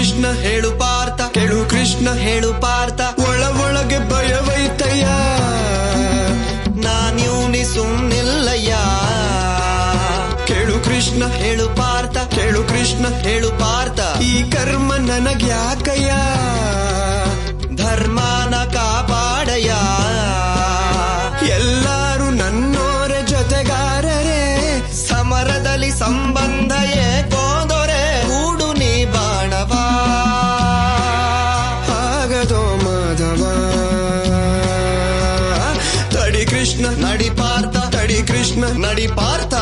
ಕೃಷ್ಣ ಹೇಳು ಪಾರ್ಥ, ಕೇಳು ಕೃಷ್ಣ ಹೇಳು ಪಾರ್ಥ, ಒಳಗೆ ಭಯವೈತಯ್ಯ, ನಾನ್ಯೂನಿ ಸುಮ್ನಿಲ್ಲಯ್ಯ. ಕೇಳು ಕೃಷ್ಣ ಹೇಳು ಪಾರ್ಥ, ಕೇಳು ಕೃಷ್ಣ ಹೇಳು ಪಾರ್ಥ, ಈ ಕರ್ಮ ನನಗ್ಯಾಕಯ್ಯ, ಧರ್ಮನ ಕಾಪಾಡಯ್ಯ. ಎಲ್ಲರೂ ನನ್ನೋರ ಜೊತೆಗಾರರೇ, ಸಮರದಲ್ಲಿ ಸಂಬಂಧ ಏಕೋದೊರೆ, ಕೂಡು ನೀ ಬಾಣವ ಆಗದೋ ಮಾಧವ. ತಡಿ ಕೃಷ್ಣ ನಡಿ ಪಾರ್ಥ, ತಡಿ ಕೃಷ್ಣ ನಡಿ ಪಾರ್ಥ.